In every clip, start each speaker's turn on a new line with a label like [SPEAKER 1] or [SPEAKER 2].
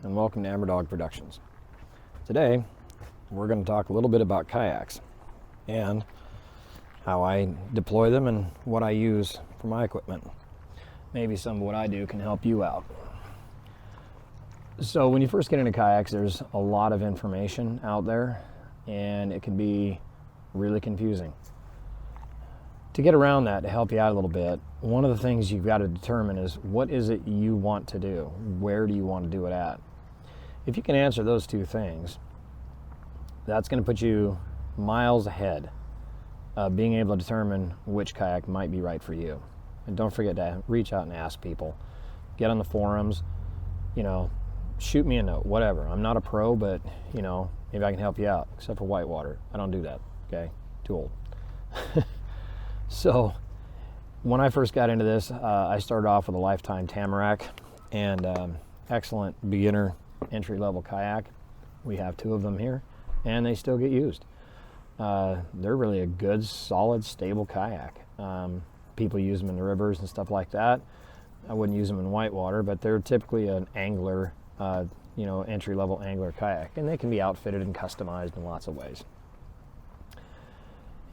[SPEAKER 1] and welcome to Amber Dog Productions. Today, we're going to talk a little bit about kayaks and how I deploy them and what I use for my equipment. Maybe some of what I do can help you out. So when you first get into kayaks, there's a lot of information out there, and it can be really confusing. To get around that, to help you out a little bit, one of the things you've got to determine is what is it you want to do? Where do you want to do it at? If you can answer those two things, that's going to put you miles ahead of being able to determine which kayak might be right for you. And don't forget to reach out and ask people. Get on the forums, shoot me a note, whatever. I'm not a pro, but, maybe I can help you out, except for whitewater. I don't do that, okay? Too old. So when I first got into this, I started off with a Lifetime Tamarack and excellent beginner entry-level kayak. We have two of them here, and they still get used. They're really a good, solid, stable kayak. People use them in the rivers and stuff like that. I wouldn't use them in whitewater, but they're typically an angler, entry-level angler kayak, and they can be outfitted and customized in lots of ways.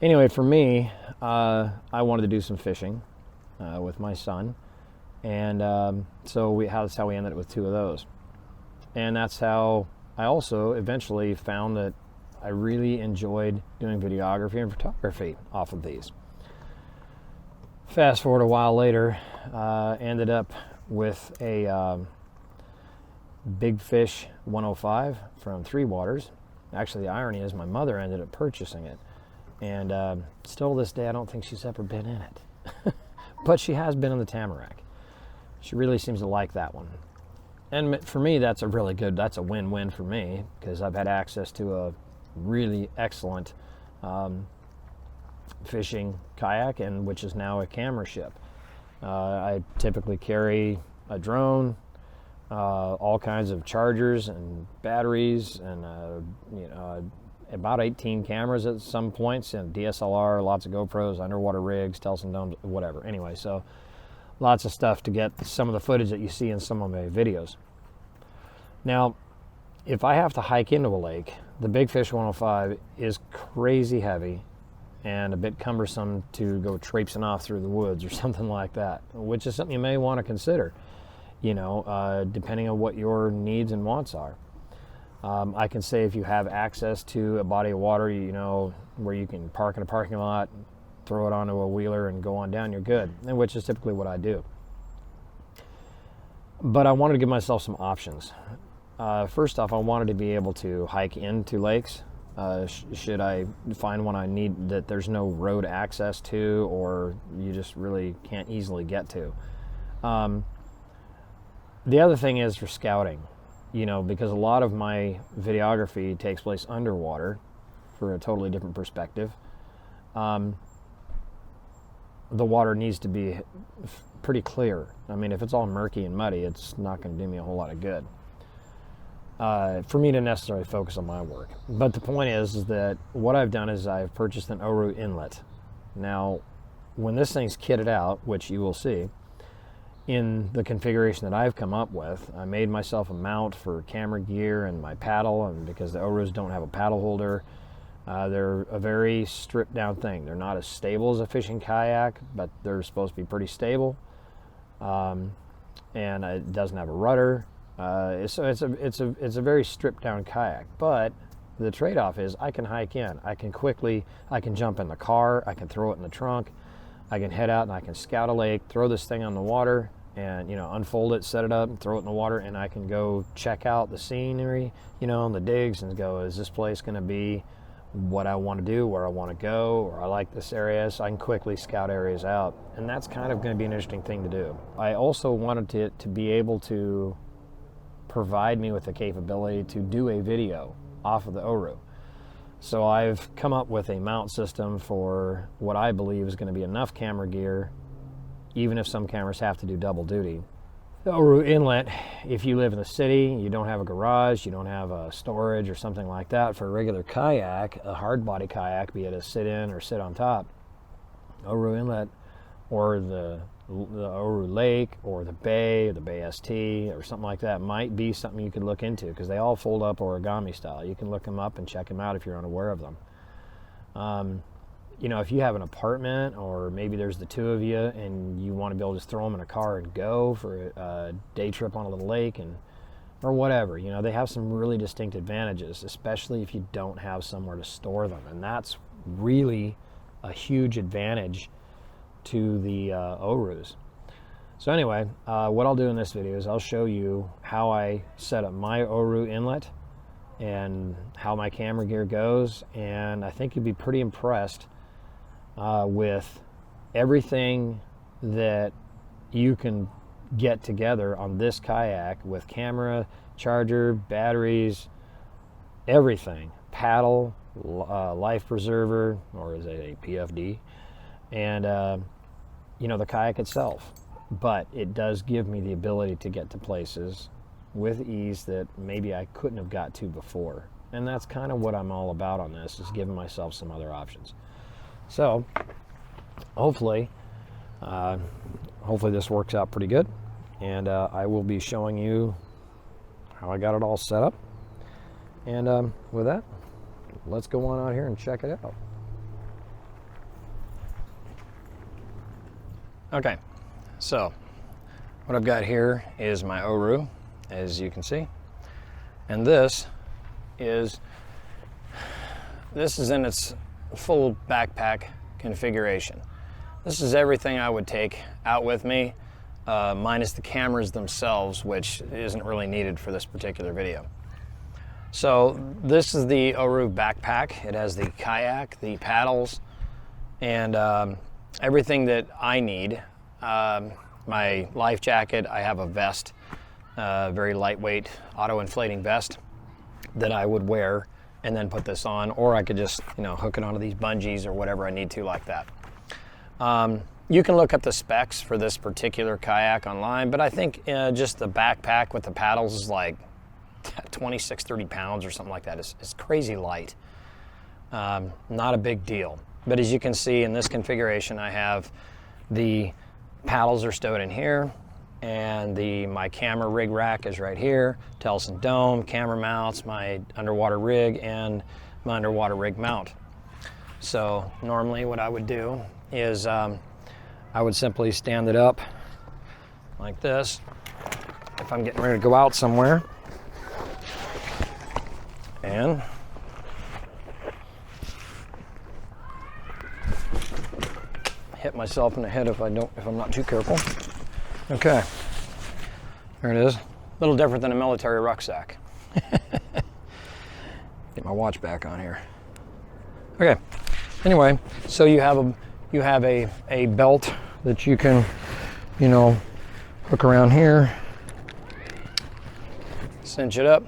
[SPEAKER 1] Anyway, for me, I wanted to do some fishing with my son, and that's how we ended up with two of those. And that's how I also eventually found that I really enjoyed doing videography and photography off of these. Fast forward a while later, ended up with a Big Fish 105 from Three Waters. Actually, the irony is my mother ended up purchasing it. And still to this day, I don't think she's ever been in it. But she has been in the Tamarack. She really seems to like that one. And for me, that's a win-win for me, because I've had access to a really excellent fishing kayak, and which is now a camera ship. I typically carry a drone, all kinds of chargers and batteries, and about 18 cameras at some points, and DSLR, lots of GoPros, underwater rigs, Telson domes, whatever. Anyway, so lots of stuff to get some of the footage that you see in some of my videos. Now, if I have to hike into a lake, the Big Fish 105 is crazy heavy and a bit cumbersome to go traipsing off through the woods or something like that, which is something you may want to consider, depending on what your needs and wants are. I can say if you have access to a body of water, where you can park in a parking lot, throw it onto a wheeler and go on down, you're good, and which is typically what I do. But I wanted to give myself some options. First off, I wanted to be able to hike into lakes. Should I find one I need that there's no road access to, or you just really can't easily get to. The other thing is for scouting. Because a lot of my videography takes place underwater for a totally different perspective. The water needs to be pretty clear. I mean, if it's all murky and muddy, it's not going to do me a whole lot of good for me to necessarily focus on my work. But the point is that what I've done is I've purchased an Oru Inlet. Now, when this thing's kitted out, which you will see, in the configuration that I've come up with, I made myself a mount for camera gear and my paddle, and because the Orus don't have a paddle holder, they're a very stripped down thing. They're not as stable as a fishing kayak, but they're supposed to be pretty stable. And it doesn't have a rudder. So it's a very stripped down kayak. But the trade-off is I can hike in. I can jump in the car. I can throw it in the trunk. I can head out and I can scout a lake, throw this thing on the water, and unfold it, set it up, and throw it in the water, and I can go check out the scenery, on the digs, and go, is this place going to be what I want to do, where I want to go, or I like this area, so I can quickly scout areas out, and that's kind of going to be an interesting thing to do. I also wanted it to be able to provide me with the capability to do a video off of the Oru. So I've come up with a mount system for what I believe is going to be enough camera gear, even if some cameras have to do double duty. The Oru Inlet, if you live in the city, you don't have a garage, you don't have a storage or something like that, for a regular kayak, a hard body kayak, be it a sit-in or sit on top, Oru Inlet, or the the Oru Lake or the Bay or the Bay ST or something like that might be something you could look into, because they all fold up origami style. You can look them up and check them out if you're unaware of them. You know, if you have an apartment, or maybe there's the two of you and you want to be able to just throw them in a car and go for a day trip on a little lake or whatever, you know, they have some really distinct advantages, especially if you don't have somewhere to store them. And that's really a huge advantage to the Orus. So anyway, what I'll do in this video is I'll show you how I set up my Oru inlet and how my camera gear goes, and I think you'd be pretty impressed with everything that you can get together on this kayak, with camera, charger, batteries, everything, paddle, life preserver, or is it a PFD, and you know, the kayak itself. But it does give me the ability to get to places with ease that maybe I couldn't have got to before. And that's kind of what I'm all about on this, is giving myself some other options. So hopefully this works out pretty good, and I will be showing you how I got it all set up. And with that, let's go on out here and check it out. Okay, so what I've got here is my Oru, as you can see, and this is in its full backpack configuration. This is everything I would take out with me, minus the cameras themselves, which isn't really needed for this particular video. So this is the Oru backpack. It has the kayak, the paddles, and everything that I need. My life jacket, I have a vest, very lightweight auto-inflating vest that I would wear and then put this on, or I could just, you know, hook it onto these bungees or whatever I need to, like that. You can look up the specs for this particular kayak online, but I think just the backpack with the paddles is like 26, 30 pounds or something like that. It's crazy light. Not a big deal. But as you can see in this configuration, I have the paddles are stowed in here, and my camera rig rack is right here, Telson dome, camera mounts, my underwater rig, and my underwater rig mount. So normally what I would do is I would simply stand it up like this if I'm getting ready to go out somewhere, and hit myself in the head if I'm not too careful. Okay, there it is. A little different than a military rucksack. Get my watch back on here. Okay. Anyway, so you have a belt that you can, you know, hook around here, cinch it up,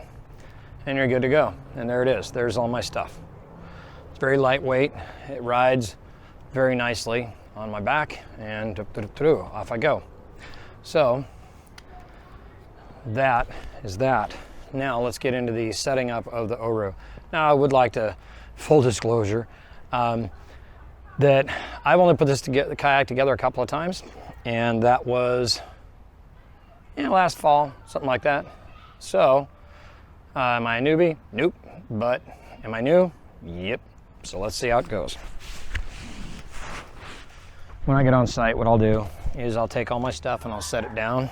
[SPEAKER 1] and you're good to go. And there it is. There's all my stuff. It's very lightweight. It rides very nicely on my back, and off I go. So that is that. Now let's get into the setting up of the Oru. Now I would like to, full disclosure, that I've only put the kayak together a couple of times, and that was, you know, last fall, something like that. So am I a newbie? Nope. But am I new? Yep. So let's see how it goes. When I get on site, what I'll do is I'll take all my stuff and I'll set it down.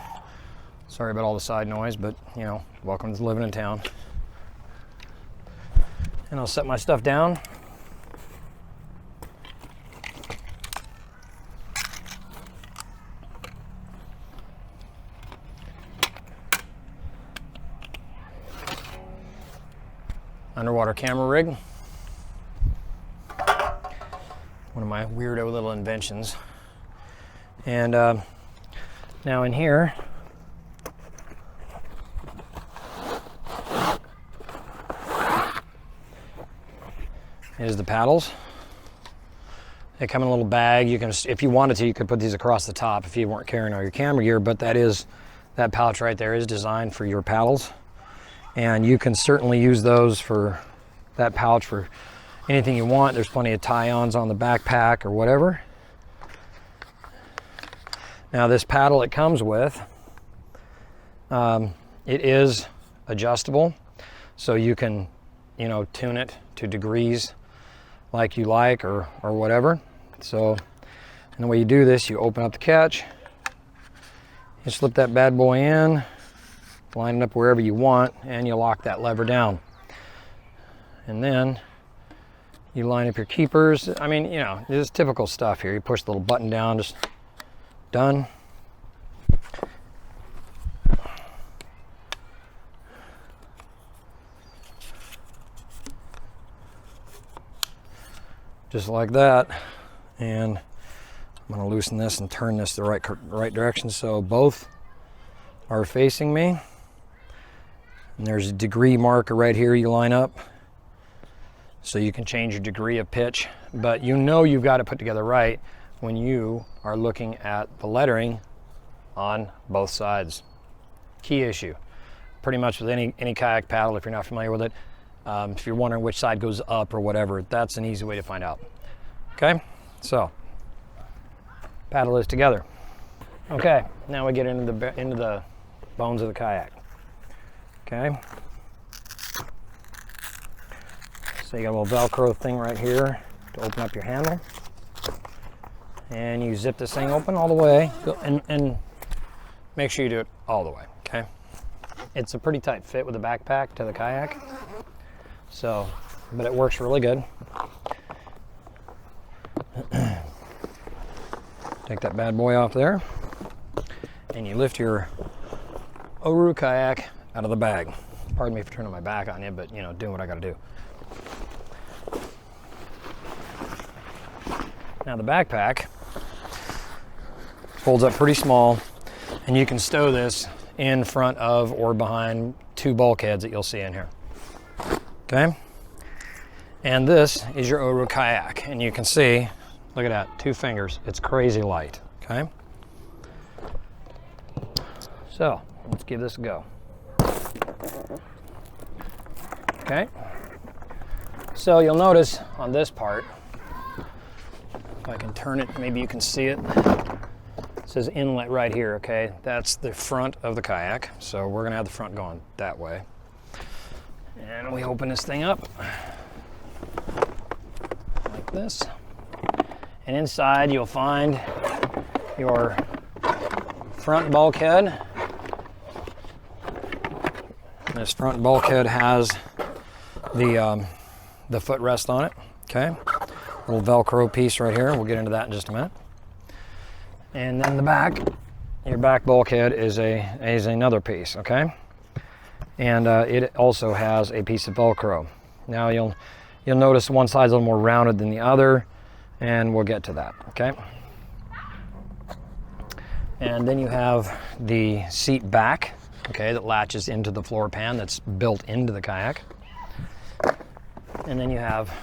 [SPEAKER 1] Sorry about all the side noise, but you know, welcome to living in town. And I'll set my stuff down. Underwater camera rig. One of my weirdo little inventions. And now in here, is the paddles. They come in a little bag. You can, if you wanted to, you could put these across the top if you weren't carrying all your camera gear, but that pouch right there is designed for your paddles. And you can certainly use those for that pouch for anything you want. There's plenty of tie-ons on the backpack or whatever. Now this paddle it comes with, it is adjustable, so you can, you know, tune it to degrees like you like or whatever. So, and the way you do this, you open up the catch, you slip that bad boy in, line it up wherever you want, and you lock that lever down. And then you line up your keepers. I mean, you know, this is typical stuff here. You push the little button down, just done. Just like that. And I'm gonna loosen this and turn this the right direction so both are facing me. And there's a degree marker right here you line up, so you can change your degree of pitch, but you know you've got it put together right when you are looking at the lettering on both sides. Key issue. Pretty much with any kayak paddle, if you're not familiar with it, if you're wondering which side goes up or whatever, that's an easy way to find out. Okay, so paddle is together. Okay, now we get into the bones of the kayak. Okay. So you got a little Velcro thing right here to open up your handle. And you zip this thing open all the way, and make sure you do it all the way, okay? It's a pretty tight fit with the backpack to the kayak. So, but it works really good. Take that bad boy off there, and you lift your Oru kayak out of the bag. Pardon me for turning my back on you, but you know, doing what I gotta do. Now the backpack folds up pretty small, and you can stow this in front of or behind two bulkheads that you'll see in here. Okay? And this is your Oru kayak, and you can see, look at that, 2 fingers. It's crazy light, okay? So, let's give this a go. Okay? So you'll notice on this part, if I can turn it, maybe you can see it. It says inlet right here, okay? That's the front of the kayak. So we're gonna have the front going that way. And we open this thing up like this. And inside you'll find your front bulkhead. This front bulkhead has the footrest on it, okay? Little Velcro piece right here. We'll get into that in just a minute. And then the back, your back bulkhead is another piece, okay? And it also has a piece of Velcro. Now you'll notice one side's a little more rounded than the other, and we'll get to that, okay? And then you have the seat back, okay, that latches into the floor pan that's built into the kayak. And then you have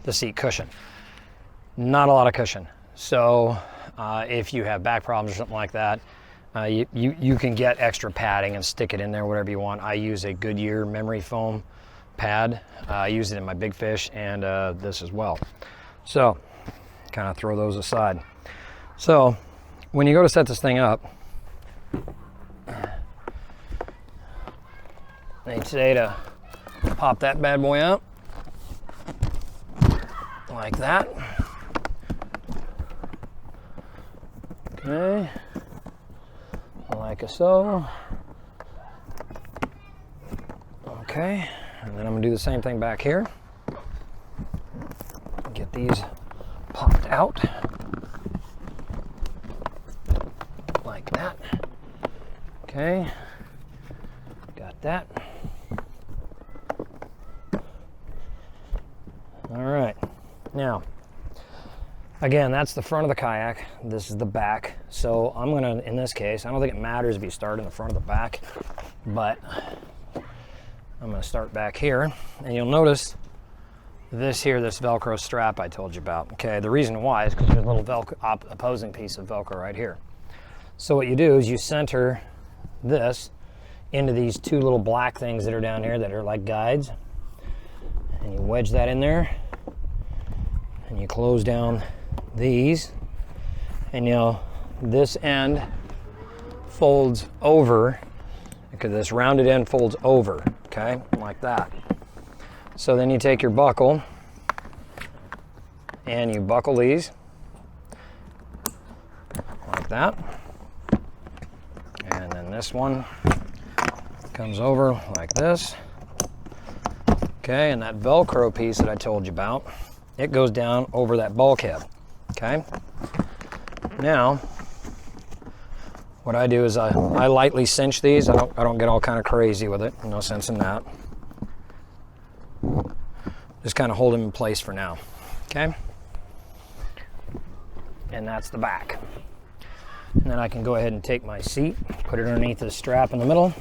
[SPEAKER 1] the seat cushion. Not a lot of cushion. So if you have back problems or something like that, you can get extra padding and stick it in there, whatever you want. I use a Goodyear memory foam pad. I use it in my big fish and this as well. So kind of throw those aside. So when you go to set this thing up, they say to pop that bad boy up like that. Okay, like so. Okay, and then I'm gonna do the same thing back here. Get these popped out like that. Okay, got that. All right, now, again, that's the front of the kayak. This is the back. So I'm gonna, in this case, I don't think it matters if you start in the front or the back, but I'm gonna start back here. And you'll notice this here, this Velcro strap I told you about. Okay, the reason why is because there's a little opposing piece of Velcro right here. So what you do is you center this into these 2 little black things that are down here that are like guides. And you wedge that in there. And you close down these, and this end folds over, because this rounded end folds over, okay, like that. So then you take your buckle and you buckle these like that. And then this one comes over like this. Okay, and that Velcro piece that I told you about, it goes down over that bulkhead, okay? Now, what I do is I lightly cinch these. I don't get all kind of crazy with it. No sense in that. Just kind of hold them in place for now, okay? And that's the back. And then I can go ahead and take my seat, put it underneath the strap in the middle.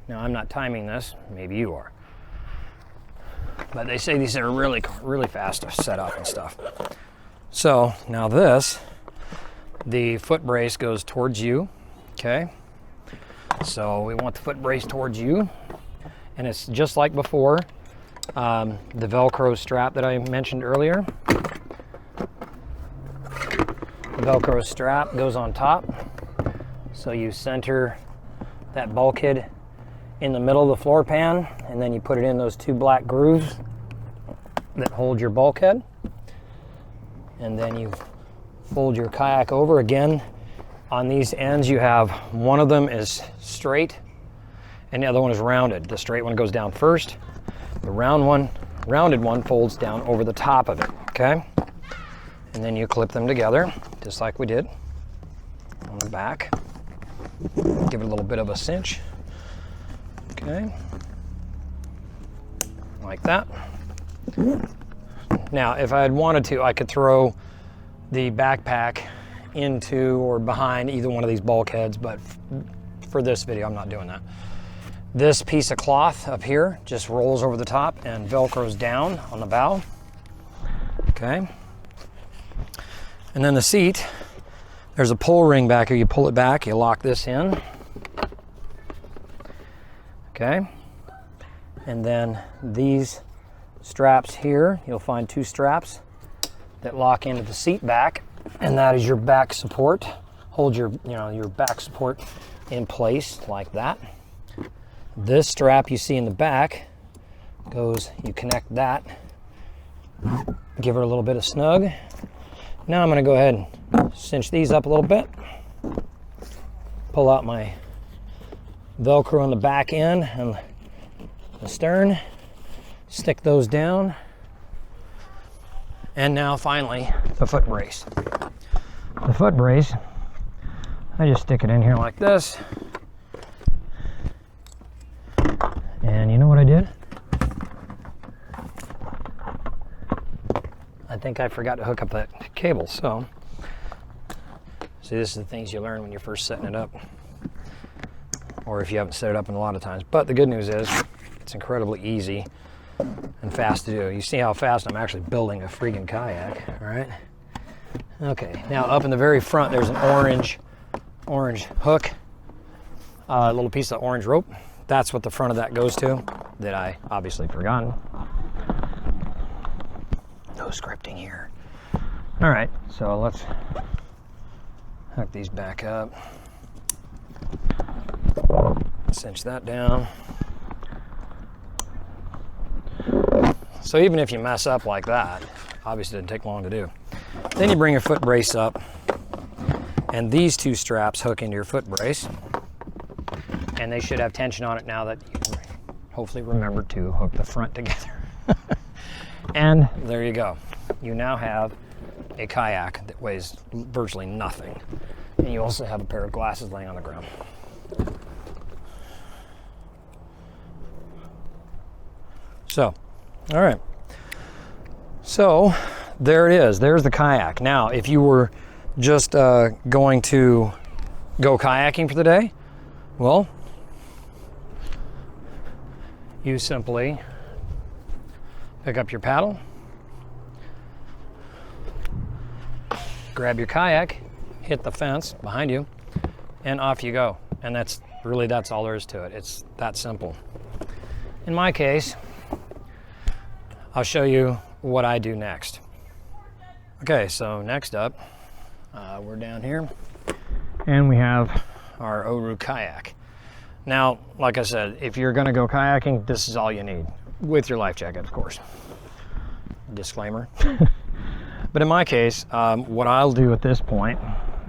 [SPEAKER 1] Now I'm not timing this, maybe you are. But they say these are really, really fast to set up and stuff. So now this, the foot brace goes towards you, okay? So we want the foot brace towards you. And it's just like before, the Velcro strap that I mentioned earlier. The Velcro strap goes on top. So you center that bulkhead in the middle of the floor pan, and then you put it in those two black grooves that hold your bulkhead. And then you fold your kayak over. Again, on these ends you have, one of them is straight and the other one is rounded. The straight one goes down first. The rounded one folds down over the top of it, okay? And then you clip them together, just like we did on the back. Give it a little bit of a cinch. Okay, like that. Now, if I had wanted to, I could throw the backpack into or behind either one of these bulkheads, but for this video, I'm not doing that. This piece of cloth up here just rolls over the top and Velcros down on the bow. Okay. And then the seat, there's a pull ring back here. You pull it back, you lock this in. Okay, and then these straps here, you'll find two straps that lock into the seat back, and that is your back support. Hold your, your back support in place like that. This strap you see in the back goes, you connect that, give it a little bit of snug. Now I'm going to go ahead and cinch these up a little bit, pull out my Velcro on the back end and the stern, stick those down, and now finally the foot brace. The foot brace, I just stick it in here like this, and you know what I did? I think I forgot to hook up that cable, so see, this is the things you learn when you're first setting it up, or if you haven't set it up in a lot of times. But the good news is it's incredibly easy and fast to do. You see how fast I'm actually building a freaking kayak, all right? Okay, now up in the very front, there's an orange hook, a little piece of orange rope. That's what the front of that goes to, that I obviously forgotten. No scripting here. All right, so let's hook these back up. Cinch that down. So even if you mess up like that, obviously it didn't take long to do. Then you bring your foot brace up, and these two straps hook into your foot brace, and they should have tension on it now that you hopefully remember to hook the front together. And there you go. You now have a kayak that weighs virtually nothing. And you also have a pair of glasses laying on the ground. So, all right. So, there it is. There's the kayak. Now, if you were just going to go kayaking for the day, well, you simply pick up your paddle, grab your kayak, hit the fence behind you, and off you go. And that's all there is to it. It's that simple. In my case, I'll show you what I do next. Okay, so next up, We're down here, and we have our Oru kayak. Now, like I said, if you're gonna go kayaking, this is all you need, with your life jacket, of course. Disclaimer. But in my case, what I'll do at this point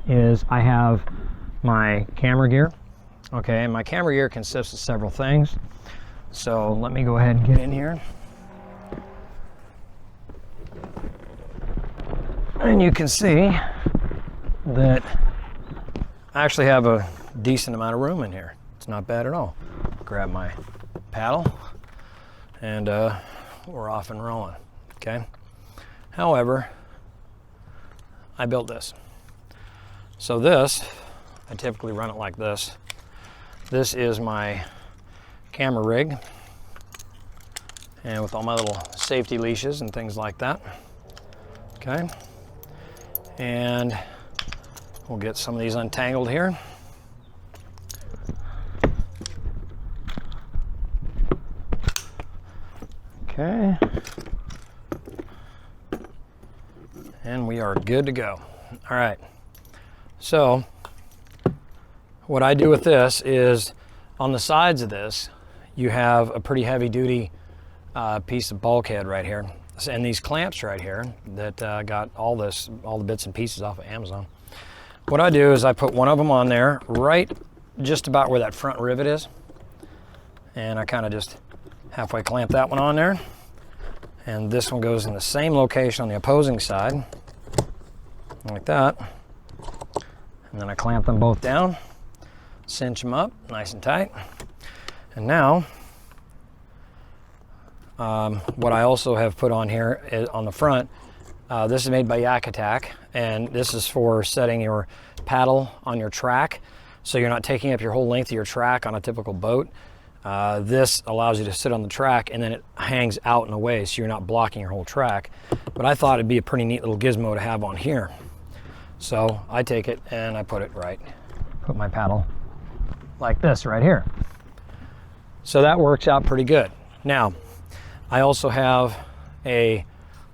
[SPEAKER 1] is I have my camera gear. Okay, and my camera gear consists of several things. So let me go ahead and get in here. And you can see that I actually have a decent amount of room in here. It's not bad at all. Grab my paddle and we're off and rolling, okay? However, I built this. So this, I typically run it like this. This is my camera rig, and with all my little safety leashes and things like that, okay? And we'll get some of these untangled here. Okay. And we are good to go. All right. So what I do with this is on the sides of this, you have a pretty heavy duty piece of bulkhead right here. And these clamps right here that got all the bits and pieces off of Amazon. What I do is I put one of them on there right just about where that front rivet is. And I kind of just halfway clamp that one on there. And this one goes in the same location on the opposing side, like that. And then I clamp them both down, cinch them up nice and tight. And now, what I also have put on here is on the front, this is made by Yak Attack, and this is for setting your paddle on your track, so you're not taking up your whole length of your track on a typical boat. This allows you to sit on the track, and then it hangs out and away, so you're not blocking your whole track. But I thought it'd be a pretty neat little gizmo to have on here. So I take it and I put it right, put my paddle like this right here. So that works out pretty good. Now, I also have a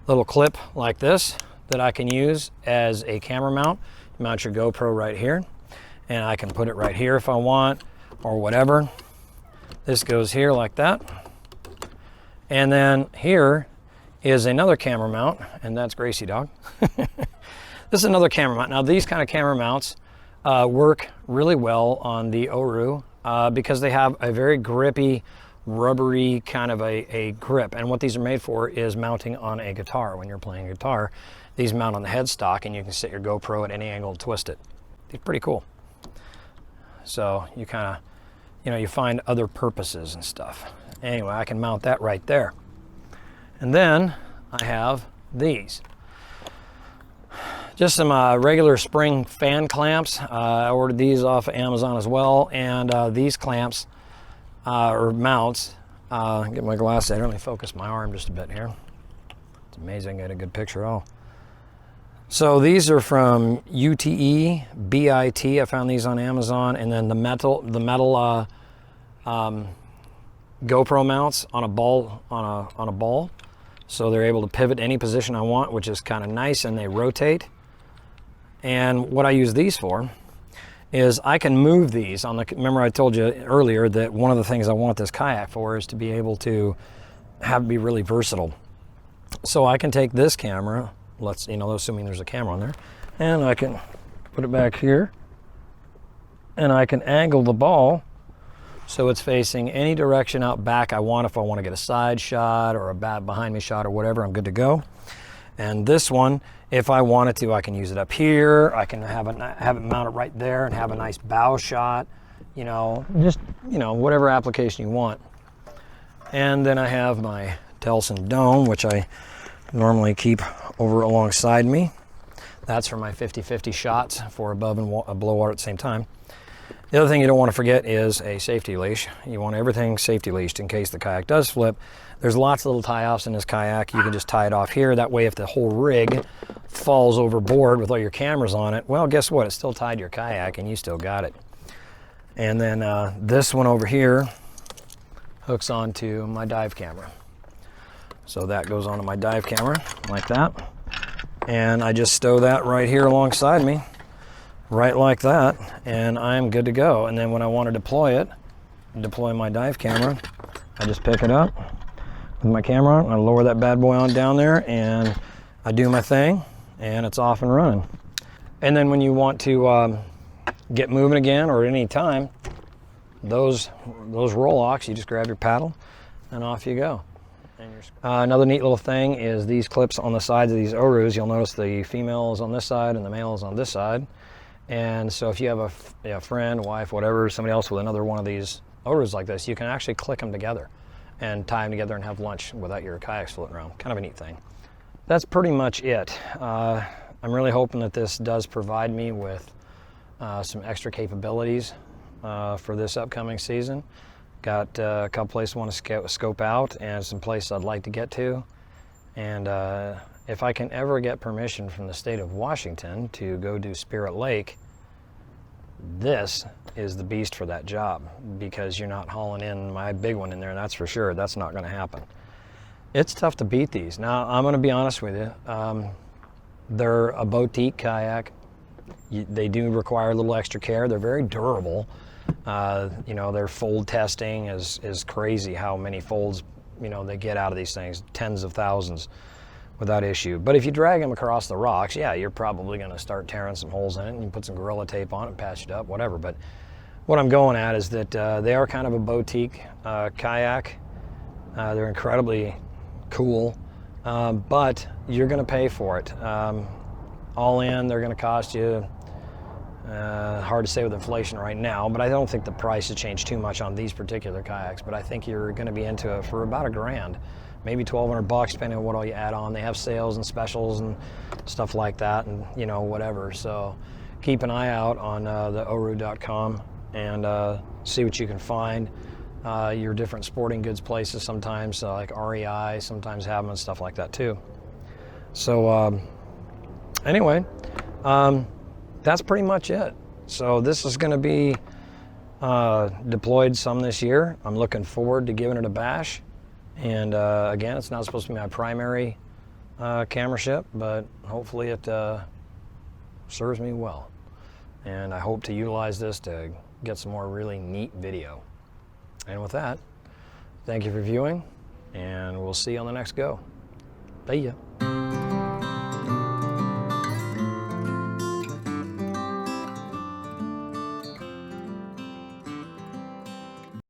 [SPEAKER 1] little clip like this that I can use as a camera mount. Mount your GoPro right here, and I can put it right here if I want, or whatever. This goes here like that. And then here is another camera mount, and that's Gracie Dog. This is another camera mount. Now these kind of camera mounts work really well on the Oru because they have a very grippy, rubbery kind of a grip. And what these are made for is mounting on a guitar. When you're playing a guitar, these mount on the headstock, and you can set your GoPro at any angle and twist it. It's pretty cool. So you kind of, you know, you find other purposes and stuff. Anyway, I can mount that right there. And then I have these. Just some regular spring fan clamps. I ordered these off of Amazon as well. And these clamps, or mounts, get my glasses. I only focus my arm just a bit here. It's amazing, I get a good picture at all. So these are from UTE, BIT. I found these on Amazon. And then the metal GoPro mounts on a ball, on a ball. So they're able to pivot any position I want, which is kind of nice, and they rotate. And what I use these for is I can move these on the, remember I told you earlier that one of the things I want this kayak for is to be able to be really versatile. So I can take this camera, assuming there's a camera on there, and I can put it back here, and I can angle the ball so it's facing any direction out back I want. If I want to get a side shot or a behind me shot or whatever, I'm good to go. And this one, if I wanted to, I can use it up here. I can have it mounted right there and have a nice bow shot, whatever application you want. And then I have my Telson dome, which I normally keep over alongside me. That's for my 50-50 shots for above and below water at the same time. The other thing you don't want to forget is a safety leash. You want everything safety leashed in case the kayak does flip. There's lots of little tie-offs in this kayak. You can just tie it off here. That way, if the whole rig falls overboard with all your cameras on it, well, guess what? It's still tied to your kayak and you still got it. And then this one over here hooks onto my dive camera. So that goes onto my dive camera like that. And I just stow that right here alongside me, right like that, and I'm good to go. And then when I want to deploy my dive camera, I just pick it up with my camera, I lower that bad boy on down there, and I do my thing, and it's off and running. And then when you want to get moving again, or at any time, those roll-locks, you just grab your paddle and off you go. Another neat little thing is these clips on the sides of these Orus. You'll notice the female is on this side and the male is on this side. And so if you have a friend, wife, whatever, somebody else with another one of these Orus like this, you can actually click them together and tie them together and have lunch without your kayaks floating around. Kind of a neat thing. That's pretty much it. I'm really hoping that this does provide me with some extra capabilities for this upcoming season. Got a couple places I want to scope out, and some places I'd like to get to. And if I can ever get permission from the state of Washington to go do Spirit Lake, this is the beast for that job, because you're not hauling in my big one in there, and that's for sure. That's not going to happen. It's tough to beat these. Now, I'm going to be honest with you. They're a boutique kayak. They do require a little extra care. They're very durable. You know, their fold testing is crazy how many folds, you know, they get out of these things, tens of thousands without issue. But if you drag them across the rocks, yeah, you're probably going to start tearing some holes in it, and you put some Gorilla Tape on it, patch it up, whatever. But what I'm going at is that they are kind of a boutique kayak. They're incredibly cool, but you're going to pay for it. All in, they're going to cost you, hard to say with inflation right now, but I don't think the price has changed too much on these particular kayaks. But I think you're going to be into it for about $1,000, maybe $1,200, depending on what all you add on. They have sales and specials and stuff like that, and you know, whatever. So keep an eye out on the oru.com and see what you can find. Your different sporting goods places sometimes, like REI, sometimes have them and stuff like that too. So anyway, that's pretty much it. So this is going to be deployed some this year. I'm looking forward to giving it a bash. And again, it's not supposed to be my primary camera ship, but hopefully it serves me well. And I hope to utilize this to get some more really neat video. And with that, thank you for viewing, and we'll see you on the next go. See ya.